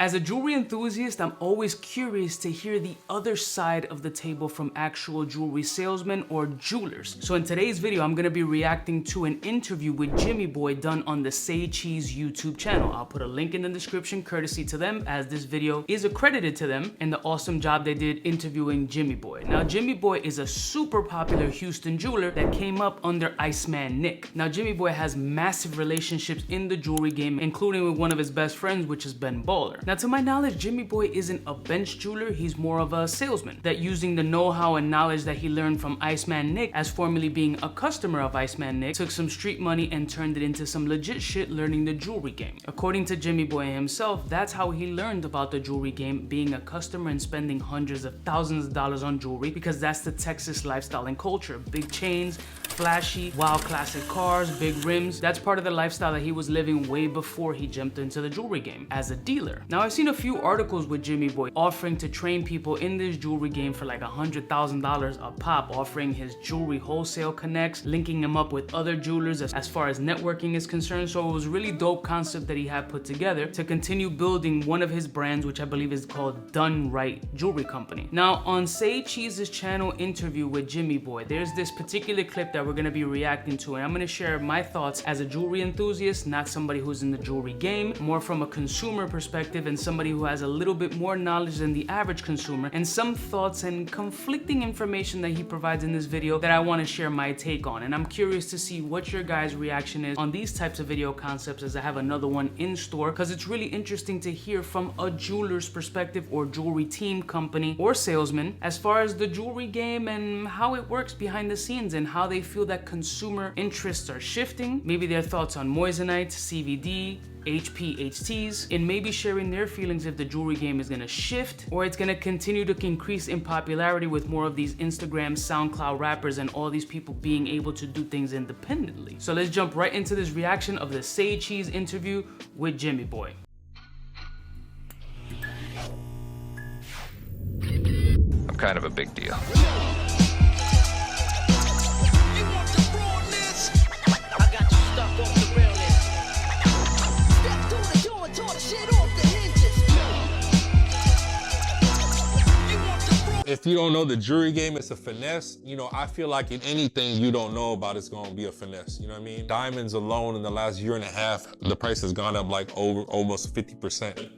As a jewelry enthusiast, I'm always curious to hear the other side of the table from actual jewelry salesmen or jewelers. So in today's video, I'm gonna be reacting to an interview with Jimmy Boi done on the Say Cheese YouTube channel. I'll put a link in the description courtesy to them, as this video is accredited to them and the awesome job they did interviewing Jimmy Boi. Now, Jimmy Boi is a super popular Houston jeweler that came up under Iceman Nick. Now, Jimmy Boi has massive relationships in the jewelry game, including with one of his best friends, which is Ben Baller. Now, to my knowledge, Jimmy Boi isn't a bench jeweler, he's more of a salesman that using the know-how and knowledge that he learned from Iceman Nick, as formerly being a customer of Iceman Nick, took some street money and turned it into some legit shit learning the jewelry game. According to Jimmy Boi himself, that's how he learned about the jewelry game, being a customer and spending hundreds of thousands of dollars on jewelry, because that's the Texas lifestyle and culture. Big chains, flashy, wild classic cars, big rims. That's part of the lifestyle that he was living way before he jumped into the jewelry game as a dealer. Now, I've seen a few articles with Jimmy Boi offering to train people in this jewelry game for like $100,000 a pop, offering his jewelry wholesale connects, linking him up with other jewelers as far as networking is concerned. So it was a really dope concept that he had put together to continue building one of his brands, which I believe is called Done Right Jewelry Company. Now, on Say Cheese's channel interview with Jimmy Boi, there's this particular clip that we're gonna be reacting to, and I'm gonna share my thoughts as a jewelry enthusiast, not somebody who's in the jewelry game, more from a consumer perspective and somebody who has a little bit more knowledge than the average consumer, and some thoughts and conflicting information that he provides in this video that I want to share my take on. And I'm curious to see what your guys' reaction is on these types of video concepts, as I have another one in store, because it's really interesting to hear from a jeweler's perspective or jewelry team, company, or salesman as far as the jewelry game and how it works behind the scenes and how they feel that consumer interests are shifting, maybe their thoughts on Moissanite, CVD, HPHTs, and maybe sharing their feelings if the jewelry game is gonna shift or it's gonna continue to increase in popularity with more of these Instagram, SoundCloud rappers and all these people being able to do things independently. So let's jump right into this reaction of the Say Cheese interview with Jimmy Boi. I'm kind of a big deal. If you don't know the jewelry game, it's a finesse. You know, I feel like in anything you don't know about, it's gonna be a finesse, you know what I mean? Diamonds alone in the last year and a half, the price has gone up like over almost 50%.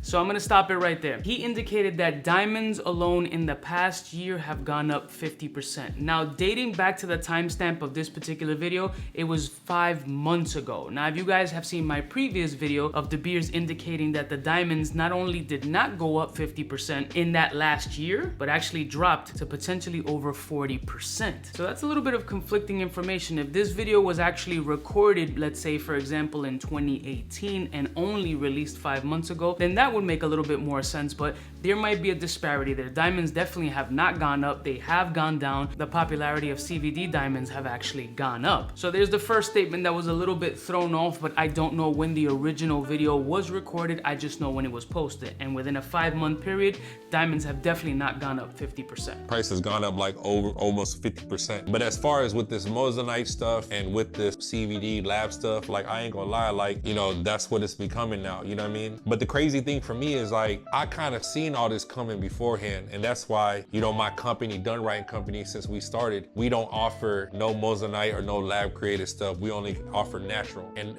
So I'm gonna stop it right there. He indicated that diamonds alone in the past year have gone up 50%. Now, dating back to the timestamp of this particular video, it was 5 months ago. Now, if you guys have seen my previous video of De Beers indicating that the diamonds not only did not go up 50% in that last year, but actually dropped to potentially over 40%. So that's a little bit of conflicting information. If this video was actually recorded, let's say for example in 2018 and only released 5 months ago, then that would make a little bit more sense, but there might be a disparity there. Diamonds definitely have not gone up, they have gone down. The popularity of CVD diamonds have actually gone up. So there's the first statement that was a little bit thrown off, but I don't know when the original video was recorded, I just know when it was posted. And within a 5-month period, diamonds have definitely not gone up 50%. Price has gone up like over almost 50%. But as far as with this Moissanite stuff and with this CVD lab stuff, like I ain't gonna lie, like, you know, that's what it's becoming now, you know what I mean? But the crazy thing for me is like, I kind of seen all this coming beforehand, and that's why, you know, my company, Done Right Company, since we started, we don't offer no Moissanite or no lab created stuff. We only offer natural. And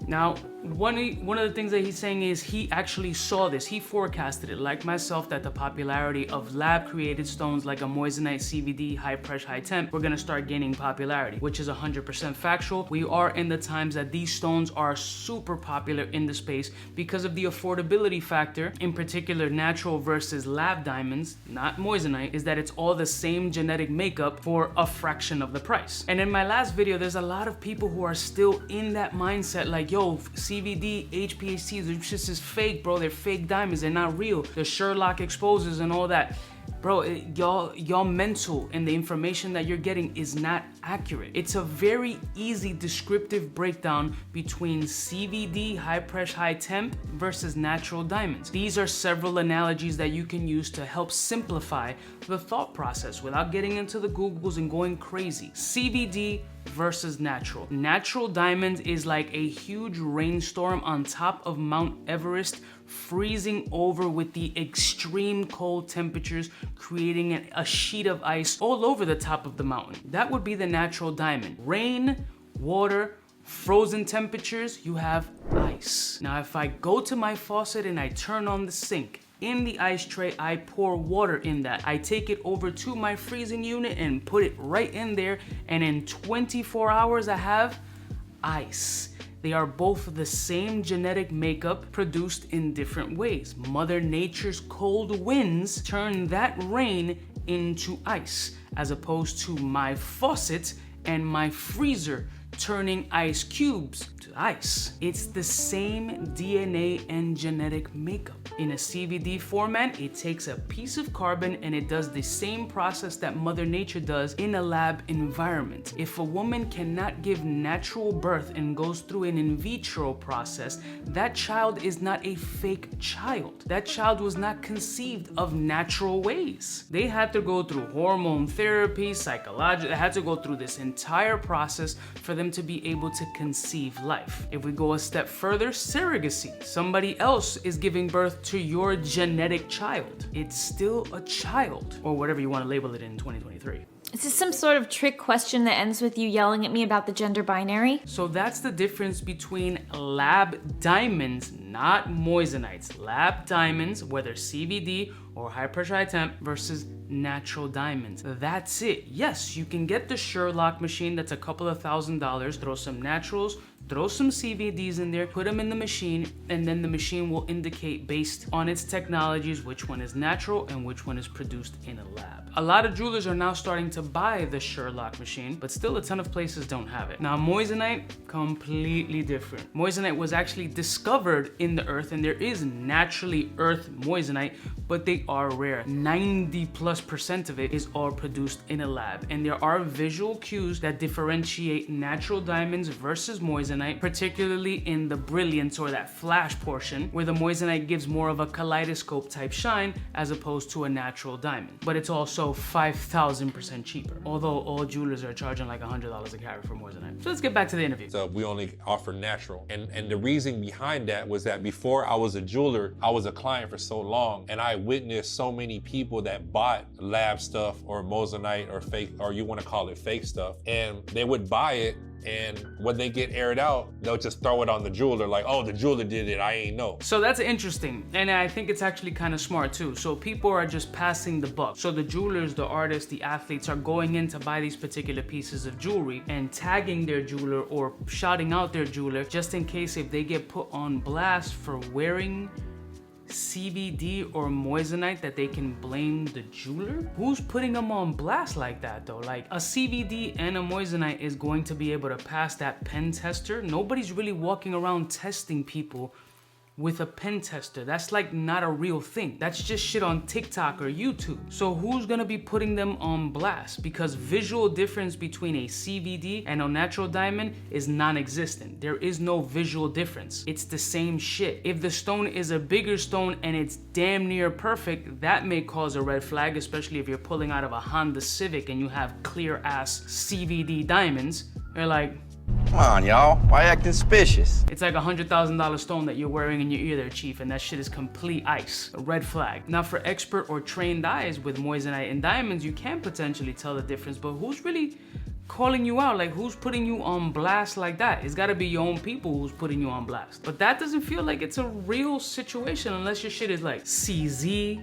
now, one of the things that he's saying is he actually saw this. He forecasted it, like myself, that the popularity of lab-created stones like a Moissanite, CVD, high pressure, high temp, we're gonna start gaining popularity, which is 100% factual. We are in the times that these stones are super popular in the space because of the affordability factor, in particular natural versus lab diamonds, not Moissanite, is that it's all the same genetic makeup for a fraction of the price. And in my last video, there's a lot of people who are still in that mindset, like, yo, CVD, HPHTs, this is fake, bro. They're fake diamonds. They're not real. The Sherlock exposes and all that. Bro, y'all mental and the information that you're getting is not accurate. It's a very easy descriptive breakdown between CVD, high pressure, high temp, versus natural diamonds. These are several analogies that you can use to help simplify the thought process without getting into the Googles and going crazy. CVD versus natural. Natural diamonds is like a huge rainstorm on top of Mount Everest freezing over with the extreme cold temperatures, creating a sheet of ice all over the top of the mountain. That would be the natural diamond. Rain, water, frozen temperatures, you have ice. Now, if I go to my faucet and I turn on the sink, in the ice tray, I pour water in that. I take it over to my freezing unit and put it right in there, and in 24 hours, I have ice. They are both the same genetic makeup produced in different ways. Mother Nature's cold winds turn that rain into ice, as opposed to my faucet and my freezer turning ice cubes to ice. It's the same DNA and genetic makeup. In a CVD format, it takes a piece of carbon and it does the same process that Mother Nature does in a lab environment. If a woman cannot give natural birth and goes through an in vitro process, that child is not a fake child. That child was not conceived of natural ways. They had to go through hormone therapy, psychological, they had to go through this entire process for them to be able to conceive life. If we go a step further, surrogacy. Somebody else is giving birth to your genetic child. It's still a child, or whatever you want to label it in 2023. Is this some sort of trick question that ends with you yelling at me about the gender binary? So that's the difference between lab diamonds, not moissanites. Lab diamonds, whether CVD or high pressure high temp, versus natural diamonds. That's it. Yes, you can get the Sherlock machine that's a couple of $1,000s, throw some naturals, throw some CVDs in there, put them in the machine, and then the machine will indicate based on its technologies which one is natural and which one is produced in a lab. A lot of jewelers are now starting to buy the Sherlock machine, but still a ton of places don't have it. Now, moissanite, completely different. Moissanite was actually discovered in the earth, and there is naturally earth moissanite, but they are rare. 90+% of it is all produced in a lab, and there are visual cues that differentiate natural diamonds versus moissanite, particularly in the brilliance or that flash portion, where the moissanite gives more of a kaleidoscope type shine as opposed to a natural diamond. But it's also 5,000% cheaper, although all jewelers are charging like $100 a carat for moissanite. So let's get back to the interview. So we only offer natural. And the reason behind that was that before I was a jeweler, I was a client for so long, and I witnessed so many people that bought lab stuff or moissanite or fake, or you want to call it fake stuff, and they would buy it, and when they get aired out, they'll just throw it on the jeweler like, oh, the jeweler did it, I ain't know. So that's interesting, and I think it's actually kind of smart too. So people are just passing the buck. So the jewelers, the artists, the athletes are going in to buy these particular pieces of jewelry and tagging their jeweler or shouting out their jeweler just in case if they get put on blast for wearing CVD or moissanite that they can blame the jeweler? Who's putting them on blast like that though? Like a CVD and a moissanite is going to be able to pass that pen tester. Nobody's really walking around testing people with a pen tester. That's like not a real thing. That's just shit on TikTok or YouTube. So who's gonna be putting them on blast? Because visual difference between a CVD and a natural diamond is non-existent. There is no visual difference. It's the same shit. If the stone is a bigger stone and it's damn near perfect, that may cause a red flag, especially if you're pulling out of a Honda Civic and you have clear ass CVD diamonds. You're like, come on, y'all. Why acting suspicious? it's like $100,000 stone that you're wearing in your ear there, chief, and that shit is complete ice. A red flag. Now, for expert or trained eyes with moissanite and diamonds, you can potentially tell the difference, but who's really calling you out? Like, who's putting you on blast like that? It's gotta be your own people who's putting you on blast. But that doesn't feel like it's a real situation unless your shit is like CZ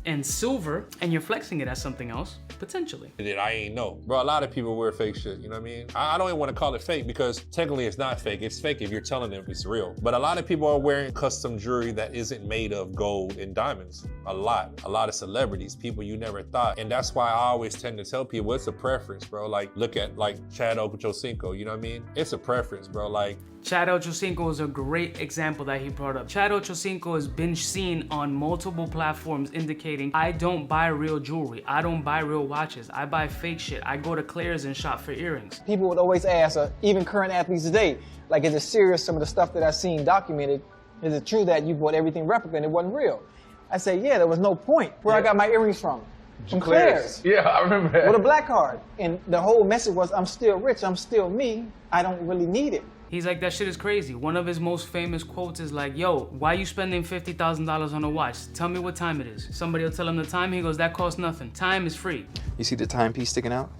and silver and you're flexing it as something else. Potentially. I ain't know. Bro, a lot of people wear fake shit, you know what I mean? I don't even want to call it fake because technically it's not fake. It's fake if you're telling them it's real. But a lot of people are wearing custom jewelry that isn't made of gold and diamonds. A lot of celebrities, people you never thought. And that's why I always tend to tell people it's a preference, bro. Like, look at like Chad Okochocinco, you know what I mean? It's a preference, bro. Like, Chad Ochocinco is a great example that he brought up. Chad Ochocinco has been seen on multiple platforms indicating, I don't buy real jewelry. I don't buy real watches. I buy fake shit. I go to Claire's and shop for earrings. People would always ask, even current athletes today, like, is it serious, some of the stuff that I've seen documented, is it true that you bought everything replica and it wasn't real? I say, yeah, there was no point. Where I got my earrings from Claire's. Yeah, I remember that. With a black card. And the whole message was, I'm still rich, I'm still me, I don't really need it. He's like, that shit is crazy. One of his most famous quotes is like, yo, why you spending $50,000 on a watch? Tell me what time it is. Somebody will tell him the time. He goes, that costs nothing. Time is free. You see the timepiece sticking out?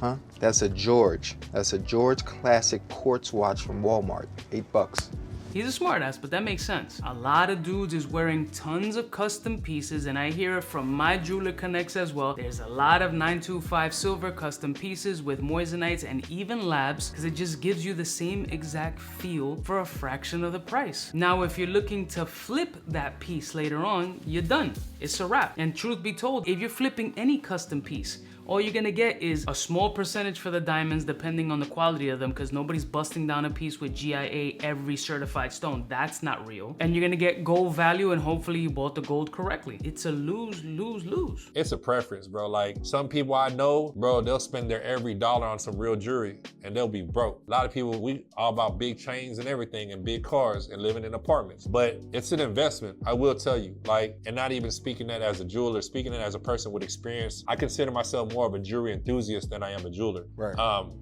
Huh? That's a George. That's a George Classic quartz watch from Walmart. $8. He's a smart ass, but that makes sense. A lot of dudes is wearing tons of custom pieces, and I hear it from my jeweler connects as well. There's a lot of 925 silver custom pieces with moissanites and even labs, because it just gives you the same exact feel for a fraction of the price. Now, if you're looking to flip that piece later on, you're done. It's a wrap. And truth be told, if you're flipping any custom piece, all you're gonna get is a small percentage for the diamonds depending on the quality of them, because nobody's busting down a piece with GIA every certified stone. That's not real. And you're gonna get gold value, and hopefully you bought the gold correctly. It's a lose, lose, lose. It's a preference, bro. Like some people I know, bro, they'll spend their every dollar on some real jewelry and they'll be broke. A lot of people, we all about big chains and everything and big cars and living in apartments, but it's an investment. I will tell you, like, and not even speaking that as a jeweler, speaking that as a person with experience, I consider myself more of a jewelry enthusiast than I am a jeweler. Right.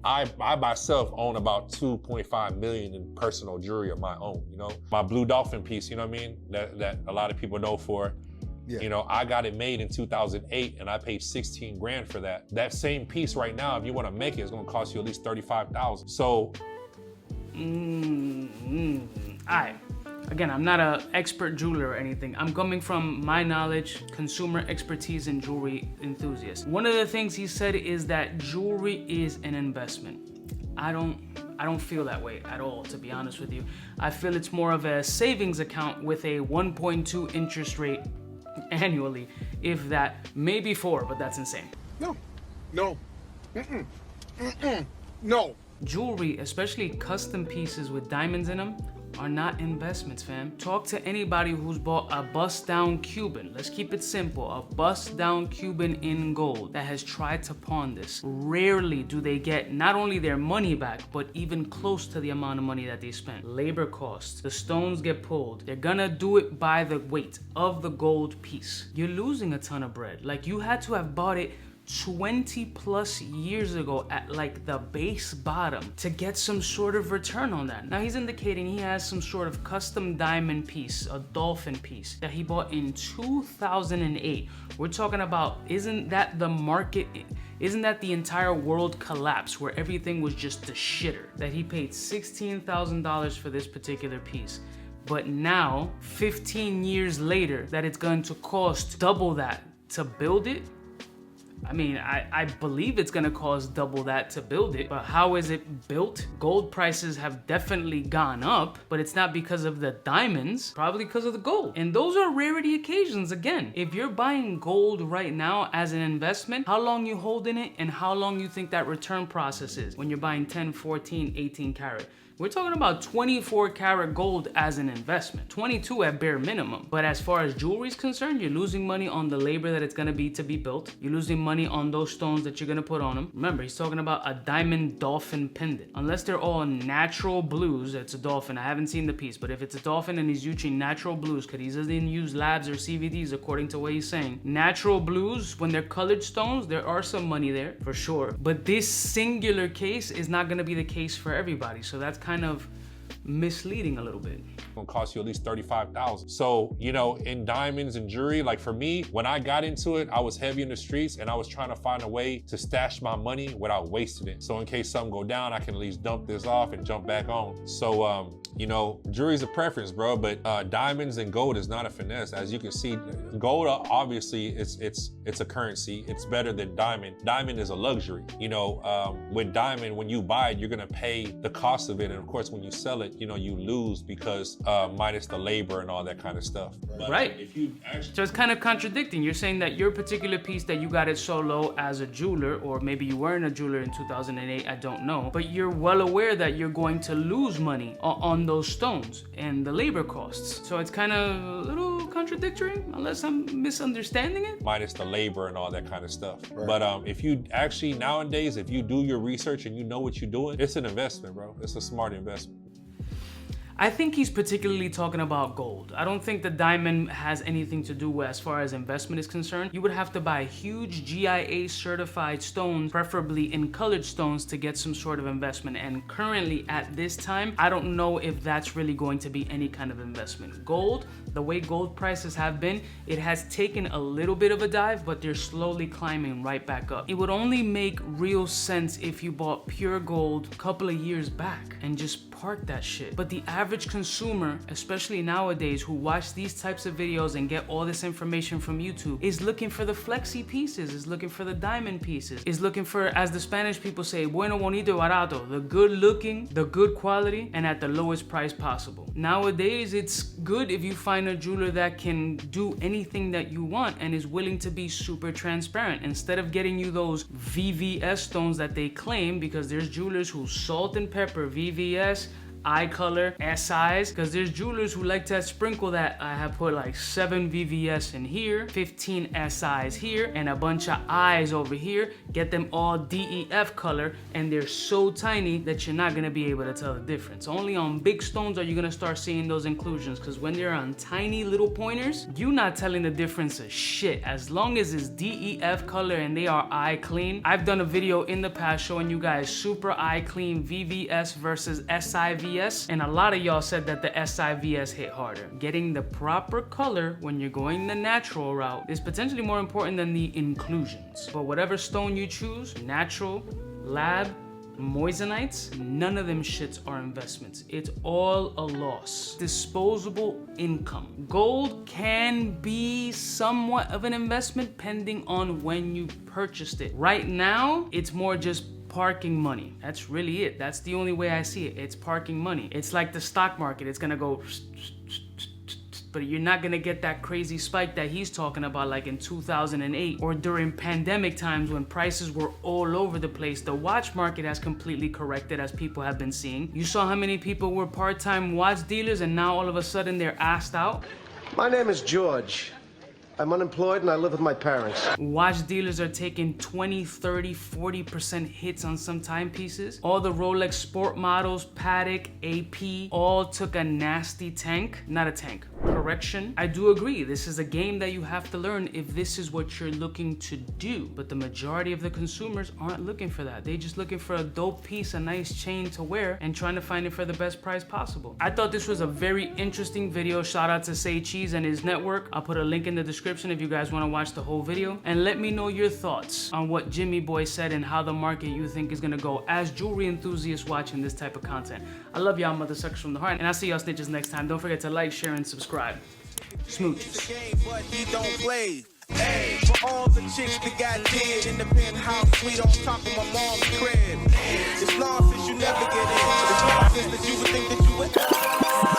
I myself own about 2.5 million in personal jewelry of my own, you know? My blue dolphin piece, you know what I mean? That a lot of people know for. Yeah. You know, I got it made in 2008 and I paid 16 grand for that. That same piece right now, if you want to make it, it's going to cost you at least 35,000. So. Alright. Again, I'm not an expert jeweler or anything. I'm coming from my knowledge, consumer expertise, and jewelry enthusiast. One of the things he said is that jewelry is an investment. I don't feel that way at all, to be honest with you. I feel it's more of a savings account with a 1.2 interest rate annually, if that, maybe 4, but that's insane. No. No. Jewelry, especially custom pieces with diamonds in them, are not investments, fam. Talk to anybody who's bought a bust-down Cuban. Let's keep it simple. A bust-down Cuban in gold that has tried to pawn this. Rarely do they get not only their money back, but even close to the amount of money that they spent. Labor costs, the stones get pulled. They're gonna do it by the weight of the gold piece. You're losing a ton of bread. Like, you had to have bought it 20 plus years ago at like the base bottom to get some sort of return on that. Now he's indicating he has some sort of custom diamond piece, a dolphin piece that he bought in 2008. We're talking about, isn't that the market? Isn't that the entire world collapse where everything was just the shitter? That he paid $16,000 for this particular piece. But now, 15 years later, that it's going to cost double that to build it? I mean, I believe it's gonna cost double that to build it, but how is it built? Gold prices have definitely gone up, but it's not because of the diamonds, probably because of the gold. And those are rarity occasions. Again, if you're buying gold right now as an investment, how long you holding it and how long you think that return process is when you're buying 10, 14, 18 karat. We're talking about 24 karat gold as an investment, 22 at bare minimum. But as far as jewelry is concerned, you're losing money on the labor that it's gonna be to be built. You're losing money on those stones that you're gonna put on them. Remember, he's talking about a diamond dolphin pendant. Unless they're all natural blues, it's a dolphin. I haven't seen the piece, but if it's a dolphin and he's using natural blues, because he doesn't use labs or CVDs according to what he's saying. Natural blues, when they're colored stones, there are some money there for sure. But this singular case is not gonna be the case for everybody. So that's kind of misleading a little bit. It's gonna cost you at least 35,000. So, you know, in diamonds and jewelry, like for me, when I got into it, I was heavy in the streets and I was trying to find a way to stash my money without wasting it. So in case something go down, I can at least dump this off and jump back on. So, you know, jewelry's a preference, bro, but diamonds and gold is not a finesse. As you can see, gold, obviously, it's a currency. It's better than diamond. Diamond is a luxury. You know, with diamond, when you buy it, you're gonna pay the cost of it. And of course, when you sell it, you know, you lose because minus the labor and all that kind of stuff. But, right. If you actually... So it's kind of contradicting. You're saying that your particular piece that you got it so low as a jeweler, or maybe you weren't a jeweler in 2008, I don't know, but you're well aware that you're going to lose money on those stones and the labor costs. So it's kind of a little contradictory, unless I'm misunderstanding it. Minus the labor and all that kind of stuff. Right. But if you actually, nowadays, if you do your research and you know what you're doing, it's an investment, bro. It's a smart investment. I think he's particularly talking about gold. I don't think the diamond has anything to do with, as far as investment is concerned. You would have to buy huge GIA certified stones, preferably in colored stones, to get some sort of investment. And currently at this time, I don't know if that's really going to be any kind of investment. Gold, the way gold prices have been, it has taken a little bit of a dive, but they're slowly climbing right back up. It would only make real sense if you bought pure gold a couple of years back and just park that shit. But the average consumer, especially nowadays, who watch these types of videos and get all this information from YouTube, is looking for the flexi pieces, is looking for the diamond pieces, is looking for, as the Spanish people say, bueno, bonito, barato, the good looking, the good quality, and at the lowest price possible. Nowadays, it's good if you find a jeweler that can do anything that you want and is willing to be super transparent, instead of getting you those VVS stones that they claim, because there's jewelers who salt and pepper VVS, eye color, SIs, because there's jewelers who like to sprinkle that. I have put like 7 VVS in here, 15 SIs here, and a bunch of eyes over here. Get them all DEF color, and they're so tiny that you're not gonna be able to tell the difference. Only on big stones are you gonna start seeing those inclusions, because when they're on tiny little pointers, you're not telling the difference of shit. As long as it's DEF color and they are eye clean. I've done a video in the past showing you guys super eye clean VVS versus SIVS, and a lot of y'all said that the SIVS hit harder. Getting the proper color when you're going the natural route is potentially more important than the inclusions. But whatever stone you choose, natural, lab, Moissanites, none of them shits are investments. It's all a loss. Disposable income. Gold can be somewhat of an investment depending on when you purchased it. Right now, it's more just parking money. That's really it. That's the only way I see it. It's parking money. It's like the stock market. It's gonna go, but you're not gonna get that crazy spike that he's talking about, like in 2008 or during pandemic times when prices were all over the place. The watch market has completely corrected, as people have been seeing. You saw how many people were part-time watch dealers, and now all of a sudden they're assed out. My name is George. I'm unemployed and I live with my parents. Watch dealers are taking 20, 30, 40% hits on some timepieces. All the Rolex sport models, Patek, AP, all took a nasty tank. Not a tank, correction. I do agree, this is a game that you have to learn if this is what you're looking to do. But the majority of the consumers aren't looking for that. They're just looking for a dope piece, a nice chain to wear, and trying to find it for the best price possible. I thought this was a very interesting video. Shout out to Say Cheese and his network. I'll put a link in the description if you guys want to watch the whole video, and let me know your thoughts on what Jimmy Boi said and how the market you think is gonna go as jewelry enthusiasts watching this type of content. I love y'all mother suckers from the heart, and I'll see y'all snitches next time. Don't forget to like, share, and subscribe. Smooches. Hey, for all the chicks that got dead in the penthouse suite on top of my mom's crib. It's losses you never get in. It's losses that you would think that you would.